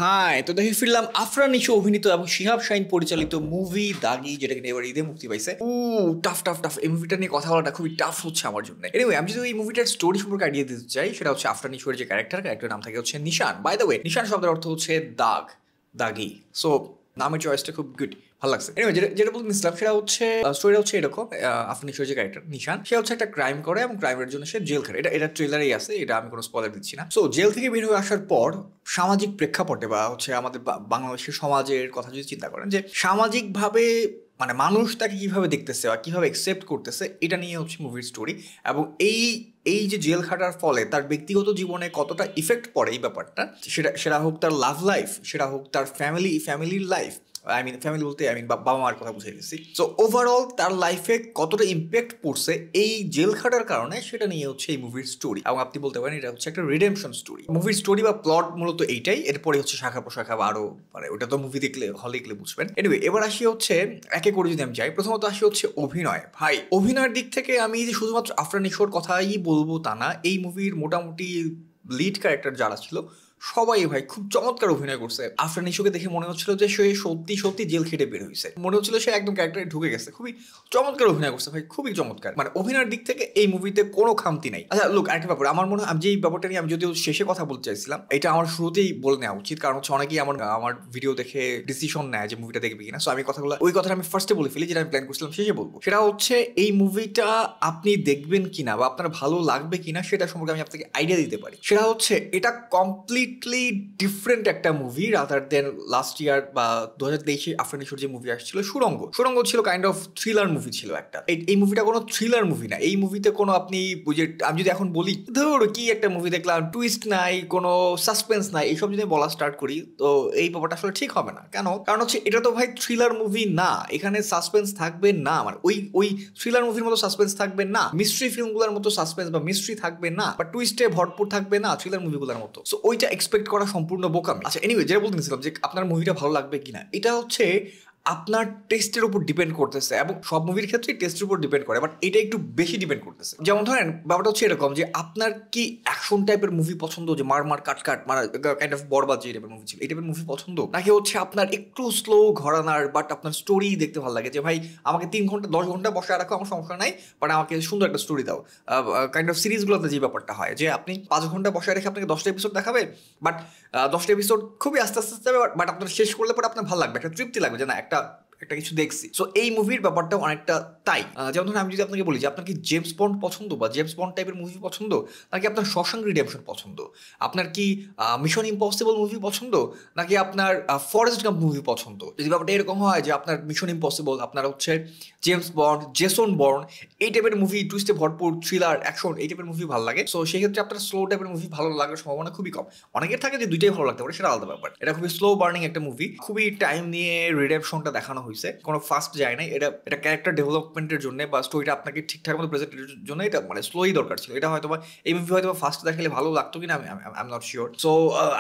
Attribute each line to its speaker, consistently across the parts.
Speaker 1: High, তো দেখে ফিরলাম আফরান নিশো অভিনীত এবং শিহাব শাহিন পরিচালিত মুভি দাগি, যেটা কিনা এবার ঈদে মুক্তি পাইছে। টাফ টাফ টাফ, এই মুভিটা নিয়ে কথা বলাটা খুবই টাফ হচ্ছে আমার জন্য। এনিওয়ে, আমি যদি এই মুভিটার স্টোরি সম্পর্কে আইডিয়া দিতে চাই, সেটা হচ্ছে আফরান নিশোর যে ক্যারেক্টার নাম থাকে হচ্ছে নিশান। বাই দ্য ওয়ে, নিশান শব্দের অর্থ হচ্ছে দাগ, দাগি। সো নামের চয়েসটা খুব গুড, ভালো লাগছে। এনিওয়ে, যেটা বলতে নিছিলাম সেটা হচ্ছে স্টোরিটা হচ্ছে এরকম। আফরান নিশোর যে ক্যারেক্টার নিশান, সে হচ্ছে একটা ক্রাইম করে এবং ক্রাইমের জন্য সে জেল খাটে। এটা ট্রেলারেই আছে, এটা আমি কোনো স্পয়লার দিচ্ছি না। সো জেল থেকে বের হয়ে আসার পর সামাজিক প্রেক্ষাপটে বা হচ্ছে আমাদের বাংলাদেশের সমাজের কথা যদি চিন্তা করেন, যে সামাজিকভাবে মানে মানুষ তাকে কিভাবে দেখতেছে বা কিভাবে অ্যাকসেপ্ট করতেছে, এটা নিয়ে হচ্ছে মুভির স্টোরি। এবং এই যে জেল খাটার ফলে তার ব্যক্তিগত জীবনে কতটা ইফেক্ট পড়ে এই ব্যাপারটা, সেটা হোক তার লাভ লাইফ, সেটা হোক তার ফ্যামিলির লাইফ, ফ্যামিলি বলতে বাবা মার কথা বুঝে গেছি। সো ওভারঅল তার লাইফে কতটা ইম্প্যাক্ট পড়ছে এই জেল খাটার কারণে, সেটা নিয়ে হচ্ছে এই মুভির স্টোরি। এবং আপনি বলতে পারেন এটা হচ্ছে একটা রিডেমশন স্টোরি। মুভির স্টোরি বা প্লট মূলত এইটাই। এরপরে হচ্ছে শাখা প্রশাখা বা আরো, মানে ওটা তো মুভি দেখলে হলে দেখলে বুঝবেন। এনিওয়ে, এবার আসি হচ্ছে একে করে যদি আমি যাই, প্রথমত আসি হচ্ছে অভিনয়। ভাই, অভিনয়ের দিক থেকে আমি যে শুধুমাত্র আফরান নিশোর কথাই বলবো তা না, এই মুভির মোটামুটি লিড ক্যারেক্টার যারা ছিল সবাই ভাই খুব চমৎকার অভিনয় করছে। আফরান নিশোকে দেখে মনে হচ্ছিল যে সে সত্যি সত্যি জেল খেটে বের হয়েছে, মনে হচ্ছিল সে একদম ক্যারেক্টারে ঢুকে গেছে। খুবই চমৎকার অভিনয় করছে ভাই, খুবই চমৎকার। মানে অভিনয়ের দিক থেকে এই মুভিতে কোনো খামতি নাই। আচ্ছা লুক, আরেকটা ব্যাপার আমার মনে হয়, আমি যে ব্যাপারটা নিয়ে আমি যদিও শেষে কথা বলতে চাইছিলাম, এটা আমার শুরুতেই বলে নেওয়া উচিত, কারণ হচ্ছে অনেকেই আমার ভিডিও দেখে ডিসিশন নেয় যে মুভিটা দেখবে কিনা। সো আমি ওই কথাটা আমি ফার্স্টে বলে ফেলি, যেটা আমি প্ল্যান করছিলাম শেষে বলবো। সেটা হচ্ছে এই মুভিটা আপনি দেখবেন কিনা বা আপনার ভালো লাগবে কিনা সেটা সম্পর্কে আমি আপনাকে আইডিয়া দিতে পারি। সেটা হচ্ছে এটা কমপ্লিটলি ডিফারেন্ট একটা movie rather than last year বা 2023 আফরান নিশোর যে মুভি আসছিল সুরঙ্গ ছিল কাইন্ড অফ থ্রিলার মুভি ছিল একটা। এই মুভিটা কোনো থ্রিলার মুভি না। এই মুভিতে কোনো আপনি বুঝে, আমি যদি এখন বলি ধর কি একটা মুভি দেখলাম, টুইস্ট নাই, কোনো সাসপেন্স নাই, এইসব যদি বলা স্টার্ট করি তো এই ব্যাপারটা আসলে ঠিক হবে না। কারণ হচ্ছে এটা তো ভাই থ্রিলার মুভি না, এখানে সাসপেন্স থাকবে না। মানে ওই থ্রিলার মুভির মতো সাসপেন্স থাকবে না, মিস্ট্রি ফিল্মগুলোর মতো সাসপেন্স বা মিস্ট্রি থাকবে না, বা টুইস্টে ভরপুর থাকবে না থ্রিলার মুভিগুলোর মতো। সো ওইটা এক্সপেক্ট করা সম্পূর্ণ বোকামি। আচ্ছা এনিওয়ে, যেটা বলতে নিছিলাম যে আপনার মুভিটা ভালো লাগবে কিনা, এটা হচ্ছে আপনার টেস্টের উপর ডিপেন্ড করতেছে, এবং সব মুভির ক্ষেত্রেই টেস্টের উপর ডিপেন্ড করে, বাট এটা একটু বেশি ডিপেন্ড করতেছে। যেমন ধরেন ব্যাপারটা হচ্ছে এরকম যে আপনার কি অ্যাকশন টাইপের মুভি পছন্দ, যে মার কাট মারা কাইন্ড অফ বরবাদ যে টাইপের মুভি ছিল, এই টাইপের মুভি পছন্দ, নাকি হচ্ছে আপনার একটু স্লো ঘরানার বাট আপনার স্টোরি দেখতে ভালো লাগে, যে ভাই আমাকে 3 ঘন্টা 10 ঘন্টা বসায় রাখো আমার সমস্যা নাই, বাট আমাকে সুন্দর একটা স্টোরি দাও। কাইন্ড অফ সিরিজগুলোতে যে ব্যাপারটা হয় যে আপনি 5 ঘন্টা বসায় রেখে আপনাকে 10টা এপিসোড দেখাবে, বাট 10টা এপিসোড খুবই আস্তে আস্তে যাবে, বাট আপনার শেষ করলে পরে আপনার ভালো লাগবে, একটা তৃপ্তি লাগবে যে না একটা কিছু দেখছি। সো এই মুভির ব্যাপারটা অনেকটা তাই। যেমন ধরুন আমি যদি আপনাকে বলি যে আপনার কি জেমস বন্ড পছন্দ বা জেমস বন্ড টাইপের মুভি পছন্দ, নাকি আপনার শশাঙ্ক রিডেম্পশন পছন্দ, আপনার কি মিশন ইম্পসিবল মুভি পছন্দ, নাকি আপনার ফরেস্ট গাম্প মুভি পছন্দ। যদি ব্যাপারটা এরকম হয় যে আপনার মিশন ইম্পসিবল, আপনার হচ্ছে জেমস বন্ড, জেসন বর্ন, এই টাইপের মুভি, টুইস্টে ভরপুর থ্রিলার অ্যাকশন, এই টাইপের মুভি ভালো লাগে, সো সেই ক্ষেত্রে আপনার স্লো টাইপের মুভি ভালো লাগার সম্ভাবনা খুবই কম। অনেকের থাকে যে দুইটাই ভালো লাগতে পারে, সেটা আলাদা ব্যাপার। এটা খুবই স্লো বার্নিং একটা মুভি, খুবই টাইম নিয়ে রিডেম্পশনটা দেখানো হয়েছে, কোনো ফাস্ট যায় নাই। এটা ক্যারেক্টার ডেভেলপমেন্টের জন্য বা স্টোরিটা আপনাকে ঠিকঠাক মতো প্রেজেন্টের জন্য এটা মানে স্লোই দরকার ছিল। এটা হয়তো বা এই মুভি হয়তো ফাস্ট দেখালে ভালো লাগতো কিনা আমি I am not sure. So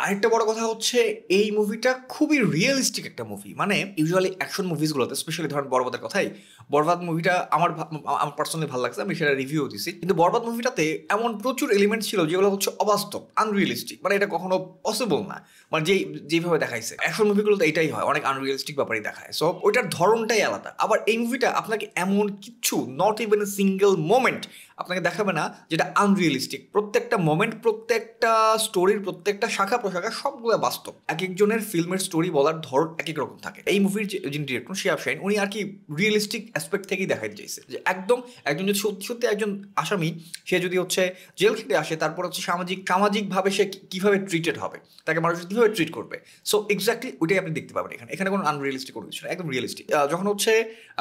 Speaker 1: আরেকটা বড় কথা হচ্ছে এই মুভিটা খুবই রিয়েলিস্টিক একটা মুভি। মানে ইউজুয়ালি অ্যাকশন মুভিসগুলোতে, স্পেশালি ধরেন বরবাদের কথাই, বরবাদ মুভিটা আমার পার্সোনালি ভালো লাগছে, আমি সেটা রিভিউ দিছি। কিন্তু বরবাদ মুভিটাতে এমন প্রচুর এলিমেন্ট ছিল যেগুলো হচ্ছে অবাস্তব, আনরিয়েলিস্টিক, মানে এটা কখনো পসিবল না, মানে যেভাবে দেখাইছে। অ্যাকশন মুভিগুলোতে এটাই হয়, অনেক আনরিয়েলিস্টিক ব্যাপারই দেখায়। সো ওইটার ধরনটাই আলাদা। আবার এই মুভিটা আপনাকে এমন কিছু, not even a single moment আপনাকে দেখাবে না যেটা আনরিয়েলিস্টিক। প্রত্যেকটা মোমেন্ট, প্রত্যেকটা স্টোরির প্রত্যেকটা শাখা প্রশাখা সবগুলো বাস্তব। এক একজনের ফিল্মের স্টোরি বলার ধরন এক এক রকম থাকে। এই মুভির যিনি ডিরেক্টর শিহাব শাহিন, উনি আর কি রিয়েলিস্টিক অ্যাসপেক্ট থেকেই দেখাতে চাইছে যে একদম একজন যদি সত্যি সত্যি একজন আসামি, সে যদি হচ্ছে জেল খেটে আসে, তারপর হচ্ছে সামাজিকভাবে সে কীভাবে ট্রিটেড হবে, তাকে মানুষ কীভাবে ট্রিট করবে। সো এক্স্যাক্টলি ওইটাই আপনি দেখতে পাবেন এখানে কোনো আনরিয়েলিস্টিক কোনো কিছু না, একদম রিয়েলিস্টিক। যখন হচ্ছে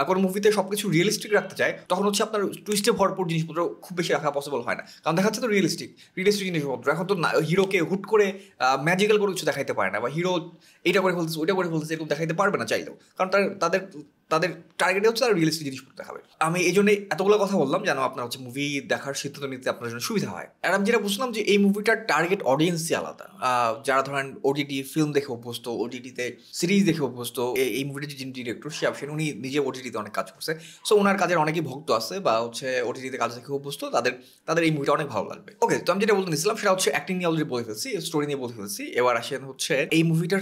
Speaker 1: কোনো মুভিতে সবকিছু রিয়েলিস্টিক রাখতে চায়, তখন হচ্ছে আপনার টুইস্টে ভরপুর জিনিসপত্র খুব বেশি রাখা পসিবল হয় না, কারণ দেখা যাচ্ছে তো রিয়েলিস্টিক জিনিসপত্র। এখন তো হিরোকে হুট করে ম্যাজিক্যাল করে কিছু দেখাইতে পারে না, বা হিরো এইটা করে ফেলতেছে ওইটা করে ফেলতেছে এরকম দেখাইতে পারবে না চাইলেও, কারণ তাদের তাদের টার্গেটে হচ্ছে তারা রিয়েলিস্টিক জিনিস দেখাবে। আমি এই জন্যই এতগুলো কথা বললাম যেন আপনার হচ্ছে মুভি দেখার সিদ্ধান্ত নিতে আপনার জন্য সুবিধা হয়। আর আমি যেটা বুঝলাম যে এই মুভিটার টার্গেট অডিয়েন্সই আলাদা। যারা ধরেন ওটিটি ফিল্ম দেখে অভ্যস্ত, ওটিটিতে সিরিজ দেখে অভ্যস্ত, এই মুভিটার যিনি ডিরেক্টর শিহাব শাহীন উনি নিজে ওটিটিতে অনেক কাজ করছে। সো ওনার কাজের অনেকেই ভক্ত আছে বা হচ্ছে ওটিটিতে কাজ দেখে অভ্যস্ত, তাদের এই মুভিটা অনেক ভালো লাগবে। ওকে, তো আমি যেটা বলতে নিয়েছিলাম সেটা হচ্ছে অ্যাক্টিং নিয়ে অলরেডি বলে ফেলছি, স্টোরি নিয়ে বলে ফেলছি। এবার আসেন হচ্ছে এই মুভিটার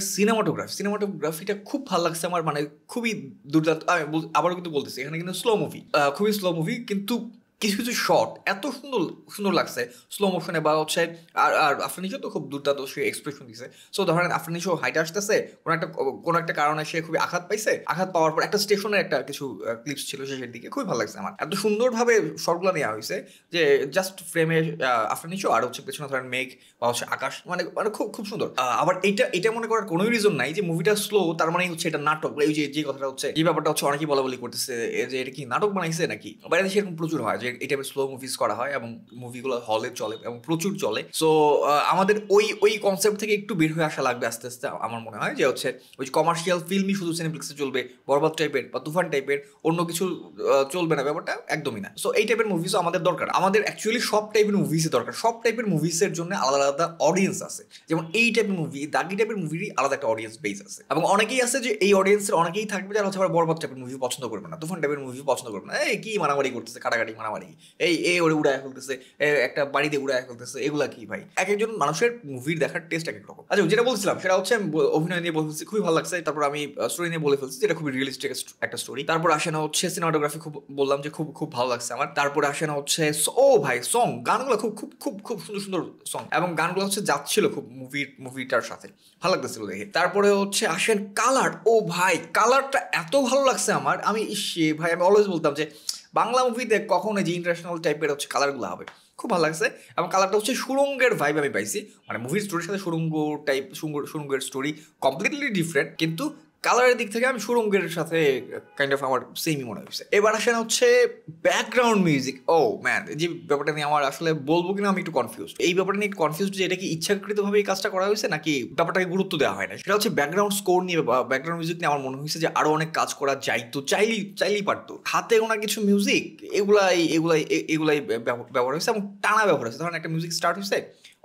Speaker 1: সিনেমাটোগ্রাফিটা খুব ভালো লাগছে আমার, মানে খুবই দুর্দান্ত। আমি আবারও কিন্তু বলতেছি এখানে কিন্তু স্লো মুভি, খুবই স্লো মুভি, কিন্তু কিছু কিছু শট এত সুন্দর সুন্দর লাগছে স্লো মোশনে বা হচ্ছে। আর আফরান নিশো তো খুব দুর্দান্ত সে এক্সপ্রেশন দিছে। সো ধরেন আফরান নিশো হাইটে আসতেছে, কোনো একটা কারণে সে খুবই আঘাত পাইছে, আঘাত পাওয়ার পর একটা স্টেশনের একটা কিছু ক্লিপস ছিল শেষের দিকে, খুবই ভালো লাগছে আমার। এত সুন্দরভাবে শটগুলো নেওয়া হয়েছে যে জাস্ট ফ্রেমে আফরান নিশো আর হচ্ছে পেছনে ধরেন মেঘ বা হচ্ছে আকাশ, মানে মানে খুব খুব সুন্দর। আবার এটা মনে করার কোনো রিজন নাই যে মুভিটা স্লো তার মানে হচ্ছে এটা নাটক। এই যে কথাটা হচ্ছে, এই ব্যাপারটা হচ্ছে অনেকেই বলা বলি করতেছে যে এটা কি নাটক বানাইছে নাকি। বাইরে দেশে এরকম প্রচুর হয় যে এই টাইপের স্লো মুভিজ করা হয় এবং মুভিগুলো হলে চলে এবং প্রচুর চলে। সো আমাদের ওই কনসেপ্ট থেকে একটু বের হয়ে আসা লাগবে আস্তে আস্তে। আমার মনে হয় যে হচ্ছে ওই কমার্শিয়াল ফিল্মই শুধু সিনেপ্লেক্সে চলবে, বরবাদ টাইপের বা তুফান টাইপের অন্য কিছু চলবে না, ব্যাপারটা একদমই না। সো এই টাইপের মুভিজও আমাদের দরকার, আমাদের অ্যাকচুয়ালি সব টাইপের মুভিজই দরকার। সব টাইপের মুভিসের জন্য আলাদা আলাদা অডিয়েন্স আছে। যেমন এই টাইপের মুভি, দাগি টাইপের মুভিরই আলাদা একটা অডিয়েন্স বেস আছে, এবং অনেকেই আছে যে এই অডিয়েন্সের অনেকেই থাকবে যারা হচ্ছে বরবাদ টাইপের মুভি পছন্দ করবে না, তুফান টাইপের মুভি পছন্দ করবে না, এই কি মারামারি করতেছে, কাটাকাটি মারামারি, এই ওরে উড়ায় ফেলতেছে, একটা বাড়িতে উড়ায় ফেলতেছে, এগুলা কি ভাই? এক একজন মানুষের মুভির দেখার টেস্ট এক এক রকম। আচ্ছা, যেটা বলছিলাম সেটা হচ্ছে অভিনয় নিয়ে বলে ফেলছি, খুবই ভালো লাগছে। তারপর আমি স্টোরি নিয়ে বলে ফেলছি যেটা খুবই রিয়েলিস্টিক একটা স্টোরি। তারপর আসে না হচ্ছে সিনেমাটোগ্রাফি, খুব বললাম যে খুব খুব ভালো লাগছে আমার। তারপরে আসে না হচ্ছে ও ভাই সং, গানগুলো খুব খুব খুব খুব সুন্দর সুন্দর সং, এবং গানগুলো হচ্ছে যাচ্ছিল খুব মুভিটার সাথে, ভালো লাগতেছিল দেখে। তারপরে হচ্ছে আসেন কালার, ও ভাই কালারটা এত ভালো লাগছে আমার। আমি ভাই আমি অলওয়েজ বলতাম যে বাংলা মুভিতে কখনো যে ইন্টারন্যাশনাল টাইপের হচ্ছে কালারগুলো হবে, খুব ভালো লাগছে। এবং কালারটা হচ্ছে সুরঙ্গের ভাইব আমি পাইছি, মানে মুভির স্টোরির সাথে সুরঙ্গের স্টোরি কমপ্লিটলি ডিফারেন্ট, কিন্তু কালারের দিক থেকে আমি সুরঙ্গের সাথে কাইন্ড অফ আমার সেমই মনে হয়েছে। এবার আসেন হচ্ছে ব্যাকগ্রাউন্ড মিউজিক। ও ম্যান, যে ব্যাপারটা নিয়ে আমার আসলে বলবো কিনা আমি একটু কনফিউজ। এই ব্যাপারটা নিয়ে কনফিউজ যে এটা কি ইচ্ছাকৃতভাবে এই কাজটা করা হয়েছে নাকি ব্যাপারটাকে গুরুত্ব দেওয়া হয় না। সেটা হচ্ছে ব্যাকগ্রাউন্ড স্কোর নিয়ে বা ব্যাকগ্রাউন্ড মিউজিক নিয়ে আমার মনে হয়েছে যে আরো অনেক কাজ করা যাইতো, চাইলেই পারতো। হাতে গোনা কিছু মিউজিক এগুলাই ব্যবহার হয়েছে এবং টানা ব্যবহার হয়েছে। ধরেন একটা মিউজিক স্টার্ট হয়েছে,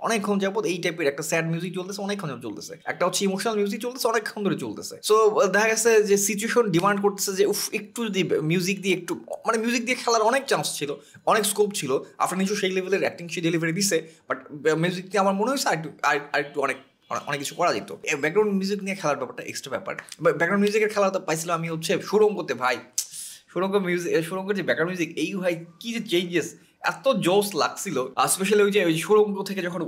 Speaker 1: অনেকক্ষণ যাবত এই টাইপের একটা স্যাড মিউজিক চলতেছে, অনেকক্ষণ যাবত চলতেছে, একটা হচ্ছে ইমোশনাল মিউজিক চলতেছে, অনেকক্ষণ ধরে চলতেছে। সো দেখা গেছে যে সিচুয়েশন ডিমান্ড করতেছে যে একটু যদি মিউজিক দিয়ে একটু, মানে মিউজিক দিয়ে খেলার অনেক চান্স ছিল, অনেক স্কোপ ছিল। আপনার নিশ্চয় সেই লেভেলের অ্যাক্টিং সে ডেলিভারি দিছে, বাট মিউজিক দিয়ে আমার মনে হয়েছে আরেকটু অনেক কিছু করা যেত। ব্যাকগ্রাউন্ড মিউজিক নিয়ে খেলার ব্যাপারটা এক্সট্রা ব্যাপার। ব্যাকগ্রাউন্ড মিউজিকের খেলাটা পাইছিলাম আমি হচ্ছে সুরঙ্গতে। ভাই সুরঙ্গের যে ব্যাকগ্রাউন্ড মিউজিক, এই ভাই কি যে চেঞ্জেস, এত জোস লাগছিল। স্পেশালি ওই সুরঙ্গ থেকে যখন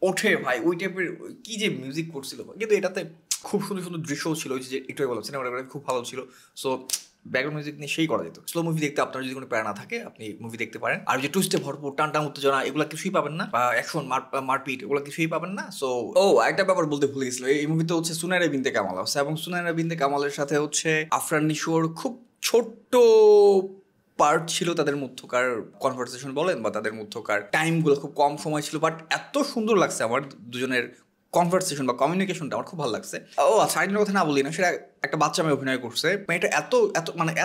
Speaker 1: ওঠে ভাই, ওই টাইপের কি যে মিউজিক করছিল। কিন্তু এটাতে খুব সুন্দর সুন্দর দৃশ্যও ছিল, যে একটু বললাম সিনেমাটোগ্রাফি খুব ভালো ছিল। সো ব্যাকগ্রাউন্ড মিউজিক নিয়ে সেই করা যেত। স্লো মুভি দেখতে আপনার যদি কোনো প্যারা না থাকে আপনি মুভি দেখতে পারেন। আর যে টুইস্টে ভরপুর টানটান উত্তেজনা এগুলো কিছুই পাবেন না, বা অ্যাকশন মারপিট এগুলো কিছুই পাবেন না। সো একটা ব্যাপার বলতে ভুলে গেছিল, এই মুভিতে হচ্ছে সুনাইরা বিনতে কামাল আছে, এবং সুনাইরা বিনতে কামালের সাথে হচ্ছে আফরান নিশোর খুব ছোট্ট পার্ট ছিল। তাদের মধ্যকার কনভারসেশন বলেন বা তাদের মধ্যকার টাইমগুলো খুব কম সময় ছিল, বাট এত সুন্দর লাগছে আমার দুজনের কনভারসেশন বা কমিউনিকেশনটা আমার খুব ভালো লাগছে। ও আচ্ছা, আরেকটা কথা না বলি না, সেটা একটা বাচ্চা মেয়ে অভিনয় করছে। মেয়েটা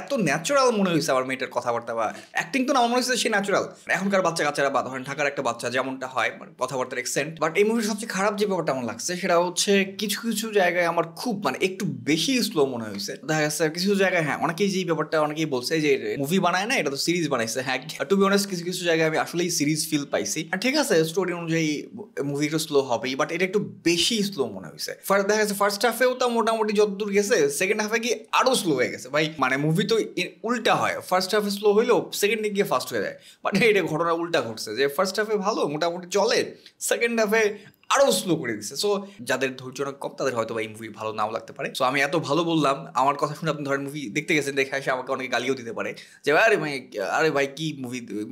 Speaker 1: এত ন্যাচারাল মনে হয়েছে আমার, মেয়েটার কথাবার্তা বা অ্যাক্টিং তো না মনে হয়েছে সে ন্যাচারাল। এখনকার কাচ্চারা বা ধরেন ঢাকার একটা বাচ্চা যেমনটা হয় কথাবার্তার এক্সেন্ট। বাট এই মুভির সবচেয়ে খারাপ যে ব্যাপারটা আমার লাগছে সেটা হচ্ছে কিছু কিছু জায়গায় আমার খুব একটু বেশি স্লো মনে হয়েছে। দেখা যাচ্ছে কিছু জায়গায়, হ্যাঁ অনেকেই যে ব্যাপারটা অনেকেই বলছে যে মুভি বানায় না, এটা তো সিরিজ বানাইছে। হ্যাঁ, টু বি অনেস্ট কিছু কিছু জায়গায় আমি আসলেই সিরিজ ফিল পাইছি। আর ঠিক আছে, স্টোরি অনুযায়ী মুভি একটু স্লো হবেই, বাট এটা একটু বেশি স্লো মনে হয়েছে। দেখা যাচ্ছে ফার্স্ট হাফেও তা মোটামুটি যতদূর গেছে, সেকেন্ড হাফে গিয়ে আরো স্লো হয়ে গেছে। ভাই মানে মুভি তো উল্টা হয়, ফার্স্ট হাফে স্লো হইলেও সেকেন্ডে গিয়ে ফাস্ট হয়ে যায়। বাট এটা ঘটনা উল্টা ঘটছে যে ফার্স্ট হাফে ভালো মোটামুটি চলে, সেকেন্ড হাফে আরো স্লো করে দিচ্ছে। সো যাদের ধৈর্য কম তাদের হয়তো এই মুভি ভালো নাও লাগতে পারে। সো আমি এত ভালো বললাম, আমার কথা শুনে আপনি ধরেন মুভি দেখতে গেছেন, দেখে এসে আমাকে অনেকে গালিও দিতে পারে যে আরে ভাই কি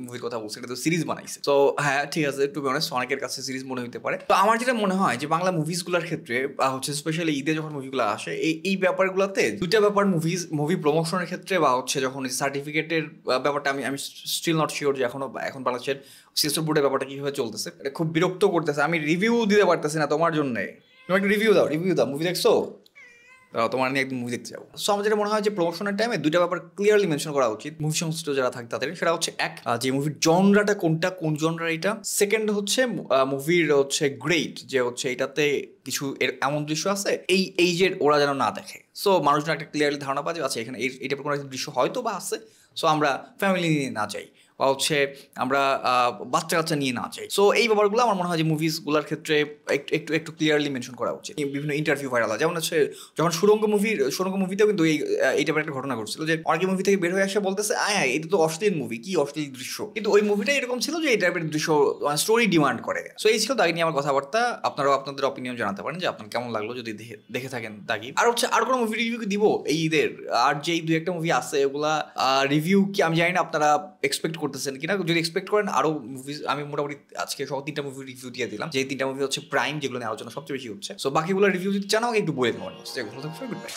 Speaker 1: মুভির কথা বলছে, এটা তো সিরিজ বানাইছে। তো হ্যাঁ ঠিক আছে, টু বি অনেস্ট অনেকের কাছে সিরিজ মনে হতে পারে। তো আমার যেটা মনে হয় যে বাংলা মুভিসগুলোর ক্ষেত্রে বা হচ্ছে স্পেশালি ঈদে যখন মুভিগুলো আসে, এই ব্যাপারগুলোতে দুইটা ব্যাপার, মুভি প্রমোশনের ক্ষেত্রে বা হচ্ছে যখন সার্টিফিকেটের ব্যাপারটা আমি স্টিল নট শিওর যে এখন বাংলাদেশের সেন্সর বোর্ডের ব্যাপারটা কিভাবে চলতেছে। এটা খুব বিরক্ত করতেছে, আমি রিভিউ দিতে পারতেছি না তোমার জন্য। তুমি একটা রিভিউ দাও মুভি দেখছো? তোমার নিয়ে একদম মুভি দেখতে যাবো। সো আমার যেটা মনে হয় যে প্রমোশনের টাইমে দুইটা ব্যাপার ক্লিয়ারলি মেনশন করা উচিত মুভি সংশ্লিষ্ট যারা থাকে তাদের। সেটা হচ্ছে এক, যে মুভির জনরাটা কোনটা, কোন জনরা এটা। সেকেন্ড হচ্ছে মুভির হচ্ছে গ্রেড, যে হচ্ছে এটাতে কিছু এমন দৃশ্য আছে এই এইজের ওরা যেন না দেখে। সো মানুষজন একটা ক্লিয়ারলি ধারণা পায় যে আচ্ছা এখানে এই টাইপের কোনো একটা দৃশ্য হয়তো বা আছে, সো আমরা ফ্যামিলি নিয়ে না যাই, বা হচ্ছে আমরা বাচ্চা কাচ্চা নিয়ে না চাই। সো এই ব্যাপারগুলো আমার মনে হয় যে মুভিসগুলোর ক্ষেত্রে একটু ক্লিয়ারলি মেনশন করা উচিত। বিভিন্ন ইন্টারভিউ ভাইরাল হয়, যেমন হচ্ছে যখন সুড়ঙ্গ মুভিতেও কিন্তু এই টাইপের একটা ঘটনা ঘটছিল যে অনেকে মুভি থেকে বের হয়ে আসে বলতেছে হ্যাঁ এটা তো অশ্লীল মুভি, কি অশ্লীল দৃশ্য, কিন্তু ওই মুভিটা এরকম ছিল যে এই টাইপের দৃশ্য স্টোরি ডিমান্ড করে। সো এই ছিল দাগি নিয়ে আমার কথাবার্তা। আপনারাও আপনাদের অপিনিয়ন জানাতে পারেন যে আপনার কেমন লাগলো যদি দেখে থাকেন দাগি। আর হচ্ছে আর কোনো মুভি রিভিউ দিব এই ঈদের, আর যে দুই একটা মুভি আছে ওগুলা রিভিউ কি আমি জানি না আপনারা এক্সপেক্ট করতেছেন কিনা। যদি এক্সপেক্ট করেন আরো মুভিজ, আমি মোটামুটি আজকে সহ 3টা মুভি রিভিউ দিয়ে দিলাম, যে 3টা মুভি হচ্ছে প্রাইম, যেগুলো নিয়ে আলোচনা সবচেয়ে বেশি হচ্ছে। সো বাকিগুলো রিভিউ যদি চান আমাকে একটু বলে দেবেন। Good bye.